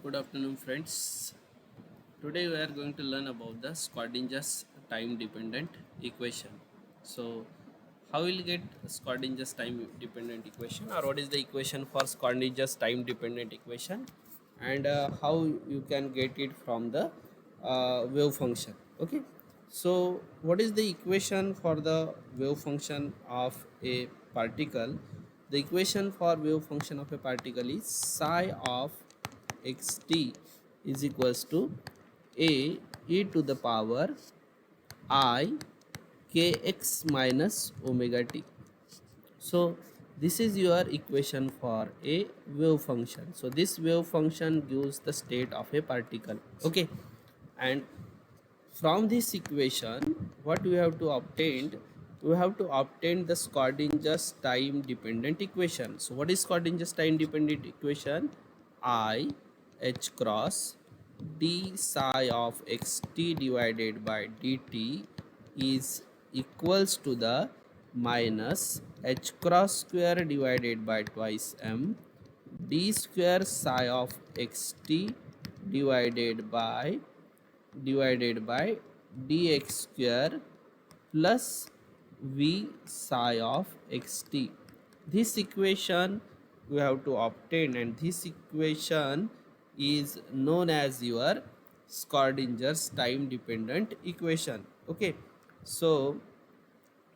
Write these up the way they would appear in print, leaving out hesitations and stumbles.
Good afternoon, friends. Today we are going to learn about the Schrödinger's time dependent equation. So, how will you get Schrödinger's time dependent equation, or what is the equation for Schrödinger's time dependent equation, and how you can get it from the wave function? Okay. So, what is the equation for the wave function of a particle? The equation for wave function of a particle is psi of xt is equals to a e to the power I kx minus omega t. So this is your equation for a wave function. So this wave function gives the state of a particle. Okay, and from this equation what we have to obtain, we have to obtain the Schrödinger's time dependent equation. So what is Schrödinger's time dependent equation? I h cross d psi of xt divided by dt is equals to the minus h cross square divided by twice m d square psi of xt divided by dx square plus v psi of xt. This equation we have to obtain, and this equation is known as your Schrödinger's time dependent equation. Okay, so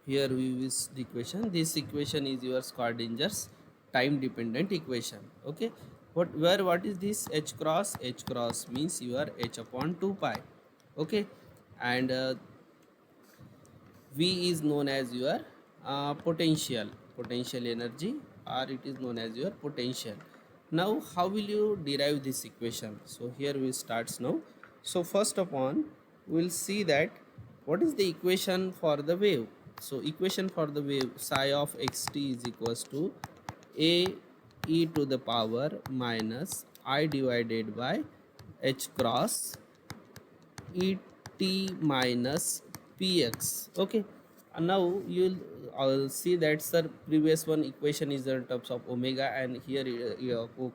here we use the equation. This equation is your Schrödinger's time dependent equation. Okay, what is this h cross? H cross means your h upon 2 pi. Okay, and v is known as your potential energy, or it is known as your potential. Now how will you derive this equation? So here we starts now. So first upon we'll see that what is the equation for the wave. So equation for the wave, psi of xt is equals to a e to the power minus I divided by h cross et minus px. Okay, and now you'll see that sir, previous one equation is in terms of omega, and here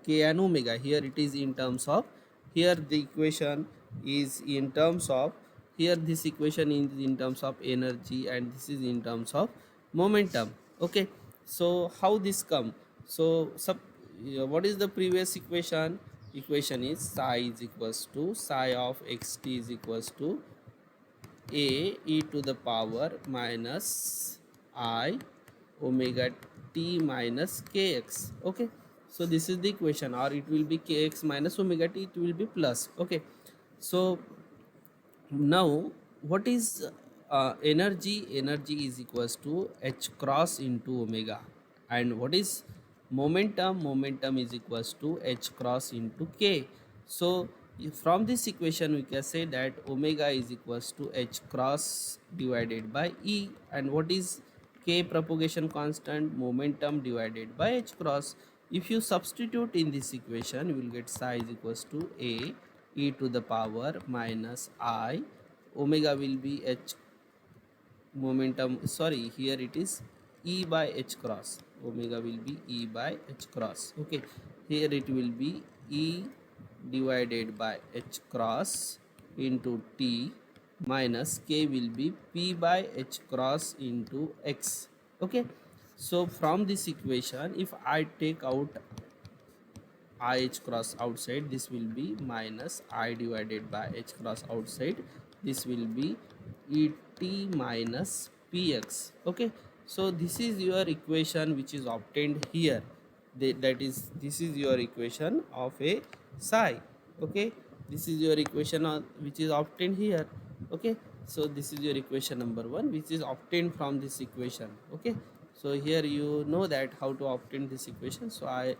k and omega, here it is in terms of, here the equation is in terms of, here this equation is in terms of energy, and this is in terms of momentum. Okay, so how this come? So what is the previous equation? Equation is psi is equals to psi of xt is equals to a e to the power minus I omega t minus kx. Okay, so this is the equation, or it will be kx minus omega t, it will be plus. Okay, so now what is energy is equals to h cross into omega, and what is momentum is equals to h cross into k. So from this equation we can say that omega is equals to h cross divided by e, and what is k? Propagation constant, momentum divided by h cross. If you substitute in this equation, you will get psi is equals to a e to the power minus I omega will be h momentum, sorry, here it is e by h cross, omega will be e by h cross. Okay, here it will be e divided by h cross into t minus k will be p by h cross into x. Okay, so from this equation if I take out I h cross outside, this will be minus I divided by h cross outside, this will be et minus px. Okay, so this is your equation which is obtained here. That is, this is your equation of a psi. Okay, this is your equation which is obtained here. Okay, so this is your equation number 1 which is obtained from this equation. Okay, so here you know that how to obtain this equation. So I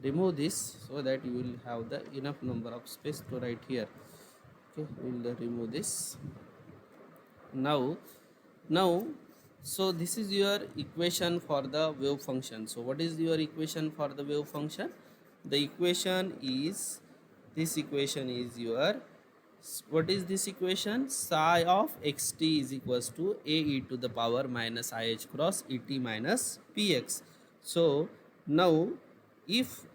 remove this so that you will have the enough number of space to write here. Okay, we will remove this. Now so this is your equation for the wave function. So what is your equation for the wave function? The equation is, this equation is your, what is this equation? Psi of xt is equals to a e to the power minus I h cross et minus px. So now if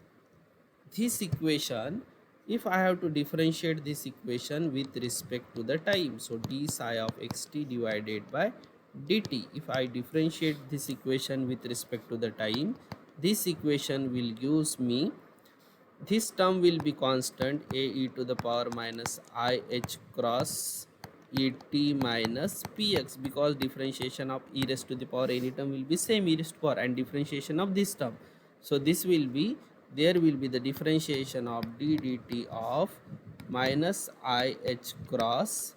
this equation if I have to differentiate this equation with respect to the time, so d psi of xt divided by dt. If I differentiate this equation with respect to the time, this equation will gives me, this term will be constant, a e to the power minus I h cross e t minus px, because differentiation of e raised to the power any term will be same, e raised to power, and differentiation of this term. So this will be, there will be the differentiation of d dt of minus I h cross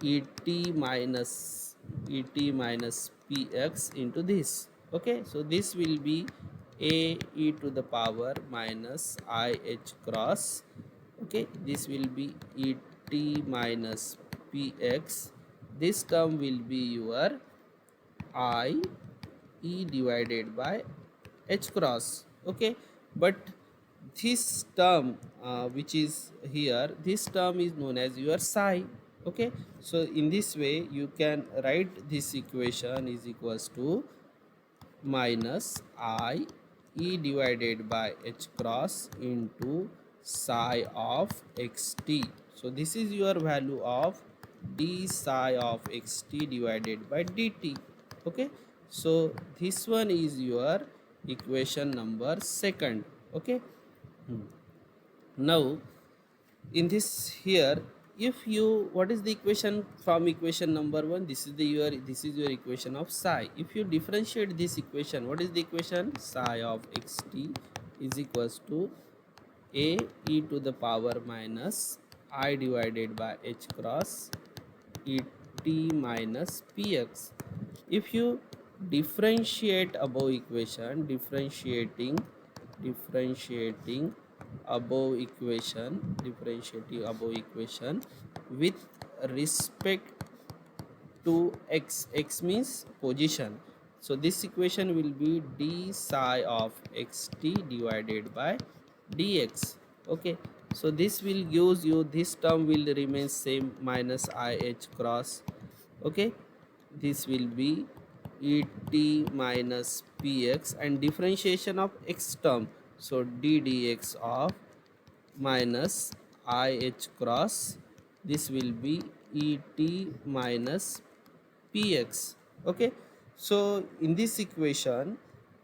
et minus px into this. Okay, so this will be a e to the power minus I h cross, okay, this will be et minus px, this term will be your I e divided by h cross. Okay, but this term which is here, this term is known as your psi. Okay, so in this way you can write this equation is equals to minus I e divided by h cross into psi of xt. So this is your value of d psi of xt divided by dt. Okay, so this one is your equation number second. Okay. Now in this here, if you, what is the equation from equation number one, this is the your, this is your equation of psi. If you differentiate this equation, what is the equation, psi of xt is equals to a e to the power minus I divided by h cross et minus px. If you differentiate above equation, differentiating above equation, differentiating above equation with respect to x means position, so this equation will be d psi of xt divided by dx. Okay, so this will gives you, this term will remain same, minus I h cross. Okay, this will be et minus px, and differentiation of x term, so d dx of minus I h cross, this will be et minus px. Okay, so in this equation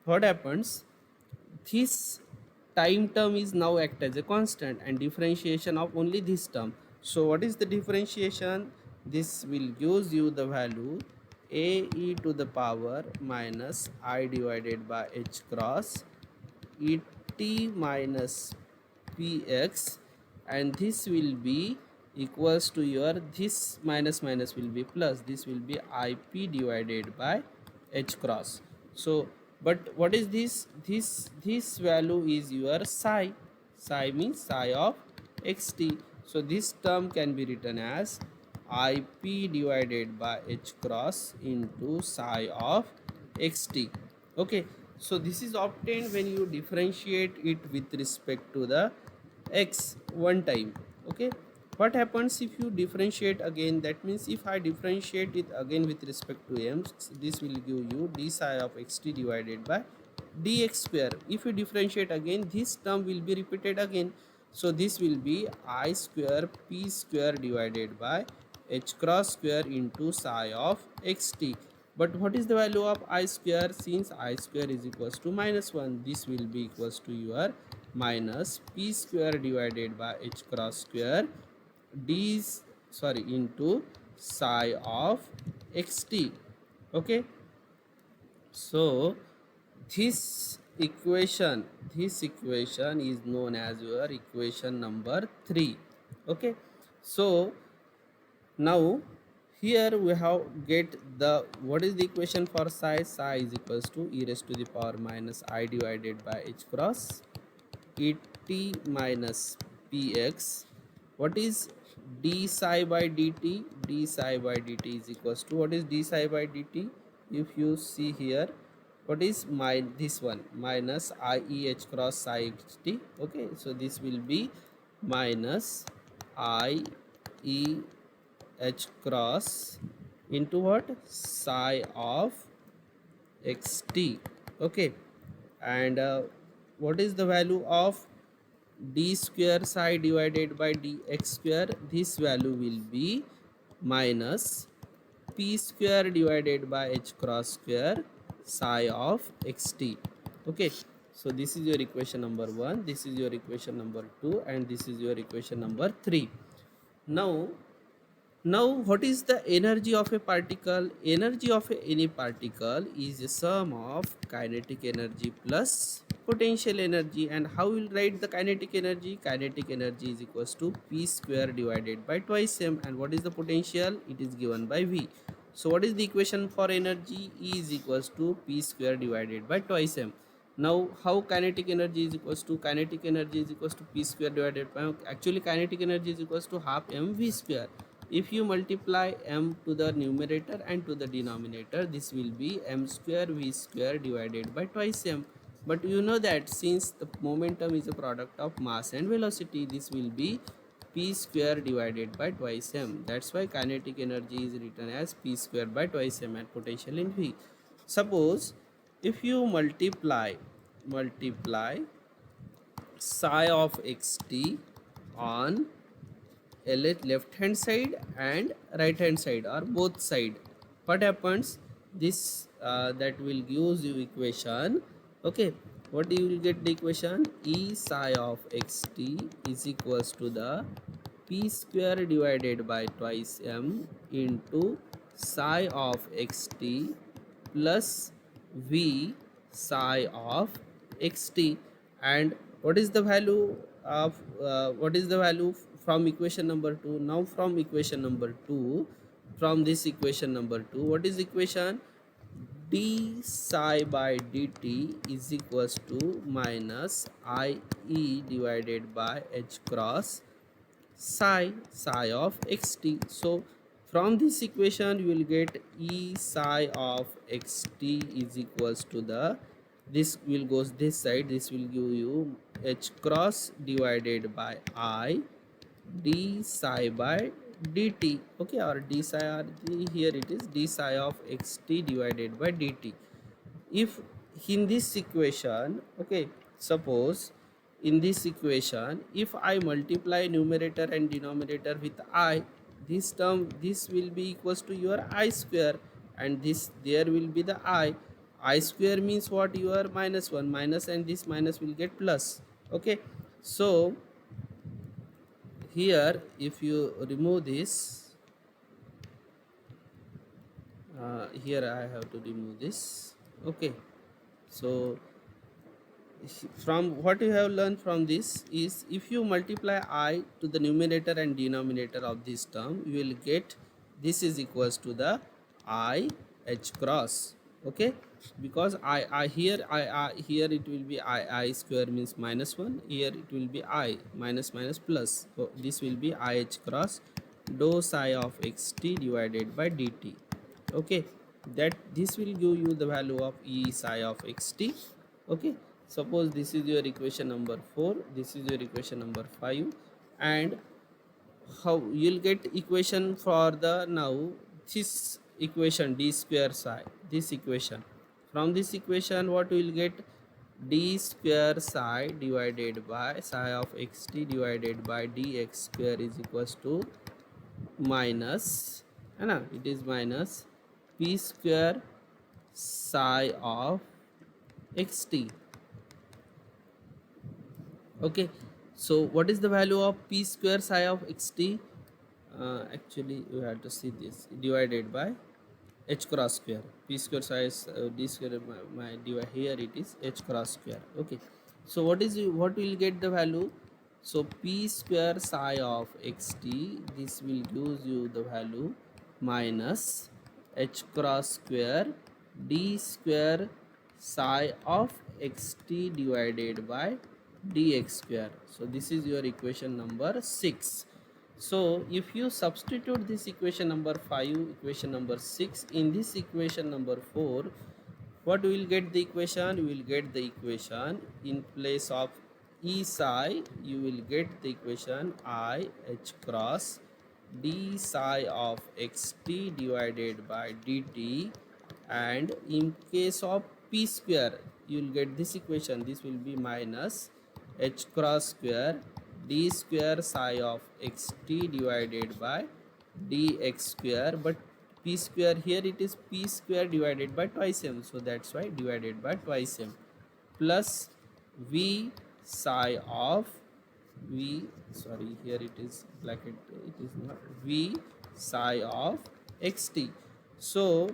what happens, this time term is now act as a constant and differentiation of only this term. So what is the differentiation, this will gives you the value a e to the power minus I divided by h cross et minus px, and this will be equals to your, this minus minus will be plus, this will be ip divided by h cross. So but what is this, this value is your psi, psi means psi of xt. So this term can be written as ip divided by h cross into psi of xt. Okay, so this is obtained when you differentiate it with respect to the x one time. Okay, what happens if you differentiate again, that means if I differentiate it again with respect to m, this will give you d psi of xt divided by dx square. If you differentiate again, this term will be repeated again, so this will be I square p square divided by h cross square into psi of xt. But what is the value of I square, since I square is equals to minus 1, this will be equals to your minus p square divided by h cross square d, sorry, into psi of xt. Okay, so this equation, this equation is known as your equation number 3. Okay, so now here we have get the, what is the equation for psi, psi is equals to e raised to the power minus I divided by h cross et minus px. What is d psi by dt, d psi by dt is equals to, what is d psi by dt, if you see here, what is my, this one minus I e h cross psi xt. Okay, so this will be minus I e h cross into what, psi of xt. Okay, and what is the value of d square psi divided by dx square, this value will be minus p square divided by h cross square psi of xt. Okay, so this is your equation number 1, this is your equation number 2, and this is your equation number 3. Now what is the energy of a particle? Energy of any particle is a sum of kinetic energy plus potential energy. And how we will write the kinetic energy? Kinetic energy is equals to p square divided by twice m. And what is the potential? It is given by v. So what is the equation for energy? E is equals to p square divided by twice m. Now how kinetic energy is equals to? Kinetic energy is equals to p square divided by, actually kinetic energy is equals to half mv square. If you multiply m to the numerator and to the denominator, this will be m square v square divided by twice m. But you know that since the momentum is a product of mass and velocity, this will be p square divided by twice m. That's why kinetic energy is written as p square by twice m and potential in v. Suppose if you multiply psi of xt on left hand side and right hand side or both side, what happens? This that will gives you equation. Okay, what you will get the equation? E psi of xt is equals to the p square divided by twice m into psi of xt plus v psi of xt. And what is the value of what is the value from equation number 2? Now from equation number 2, from this equation number 2, what is equation? D psi by dt is equals to minus ie divided by h cross psi of xt. So from this equation you will get E psi of xt is equals to the, this will goes this side, this will give you h cross divided by I d psi by dt. Okay, or d psi, or here it is d psi of xt divided by dt. If in this equation, okay, suppose in this equation if I multiply numerator and denominator with I, this term, this will be equals to your I square, and this there will be the I square means what? Your minus 1 minus, and this minus will get plus. Okay, so here if you remove this, here I have to remove this. Okay, so from what you have learned from this is, if you multiply I to the numerator and denominator of this term, you will get this is equals to the I h cross. Okay, because I here I here it will be I square means minus 1, here it will be I minus minus plus, so this will be I h cross dou psi of xt divided by dt. Okay, that this will give you the value of E psi of xt. Okay, suppose this is your equation number 4, this is your equation number 5, and how you'll get equation for the, now this equation d square psi, this equation, from this equation what we will get? D square psi divided by psi of xt divided by dx square is equals to minus, है ना, it is minus p square psi of xt. Okay, so what is the value of p square psi of xt? Actually you have to see this divided by h cross square. P square psi is d square, my divide here it is h cross square. Okay, so what is, what will get the value? So p square psi of xt, this will gives you the value minus h cross square d square psi of xt divided by dx square. So this is your equation number 6. So if you substitute this equation number 5, equation number 6 in this equation number 4, what we will get the equation? We will get the equation in place of E psi, you will get the equation I h cross d psi of xt divided by dt, and in case of p square you will get this equation, this will be minus h cross square d square psi of xt divided by dx square, but p square here it is p square divided by twice m, so that's why divided by twice m, plus v psi of v, sorry here it is bracket, it is not v psi of xt. So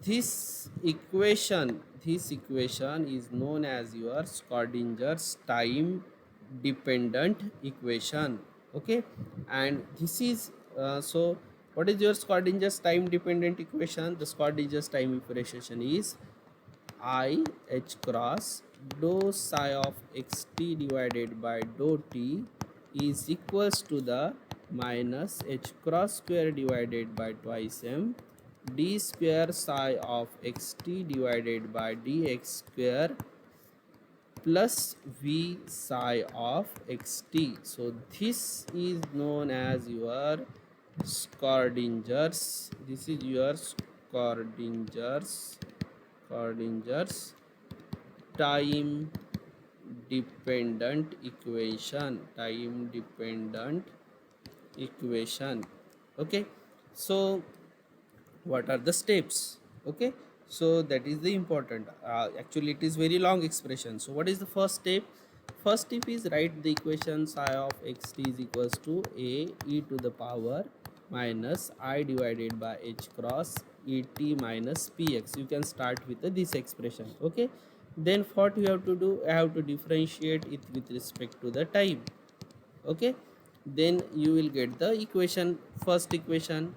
this equation is known as your Schrodinger's time dependent equation. Okay, and this is so what is your Schrodinger's time dependent equation? The Schrodinger's time equation is I h cross dou psi of xt divided by dou t is equals to the minus h cross square divided by twice m d square psi of xt divided by dx square plus v psi of xt. So this is known as your Schrodinger's. This is your Schrodinger's time dependent equation. Okay, so what are the steps? Okay, so that is the important, actually it is very long expression. So what is the first step? First step is write the equation psi of xt is equals to a e to the power minus I divided by h cross et minus px. You can start with this expression. Okay, then what you have to do, I have to differentiate it with respect to the time. Okay, then you will get the equation, first equation,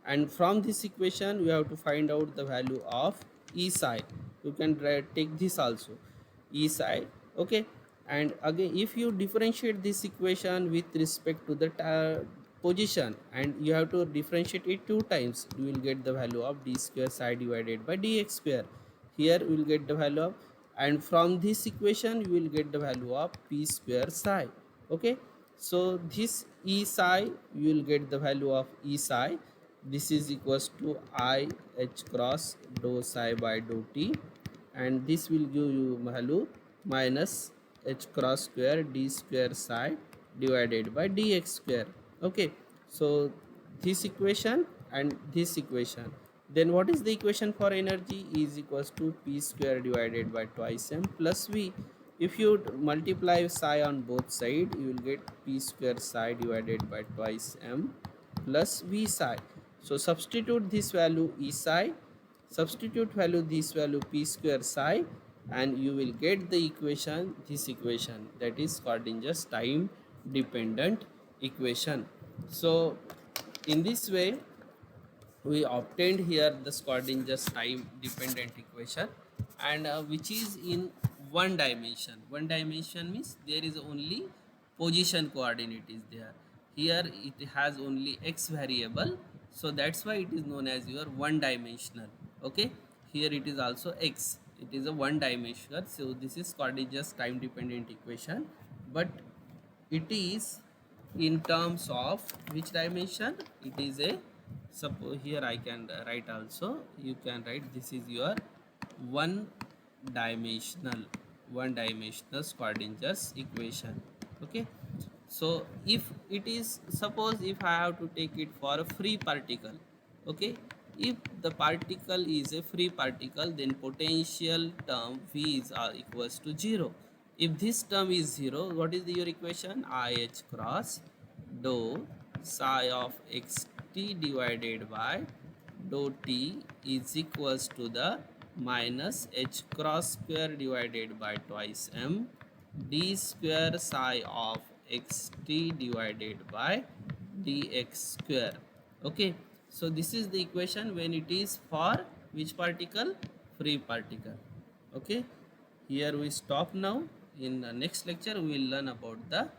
and from this equation you have to find out the value of e psi. You can take this also, e psi. Okay, and again if you differentiate this equation with respect to the position, and you have to differentiate it two times, you will get the value of d square psi divided by dx square. Here you will get the value of, and from this equation you will get the value of p square psi. Okay, so this e psi, you will get the value of e psi. This is equals to I h cross dou psi by dou t, and this will give you value minus h cross square d square psi divided by dx square. Okay, so this equation and this equation. Then what is the equation for energy? E is equals to p square divided by twice m plus v. If you multiply psi on both sides, you will get p square psi divided by twice m plus v psi. So substitute this value e psi, substitute value this value p square psi, and you will get the equation, this equation, that is Schrodinger's time dependent equation. So in this way we obtained here the Schrodinger's time dependent equation, and which is in one dimension. One dimension means there is only position coordinate is there. Here it has only x variable, so that's why it is known as your one dimensional. Okay, here it is also x, it is a one dimensional. So this is Schrodinger's time dependent equation, but it is in terms of which dimension? It is a, suppose here I can write also, you can write this is your one dimensional Schrodinger's equation. Okay, so if it is, suppose if I have to take it for a free particle. Okay, if the particle is a free particle, then potential term v is equals to 0. If this term is 0, what is your equation? I h cross dou psi of xt divided by dou t is equals to the minus h cross square divided by twice m d square psi of xt divided by dx square. Okay, so this is the equation when it is for which particle? Free particle. Okay, here we stop now. In the next lecture we will learn about the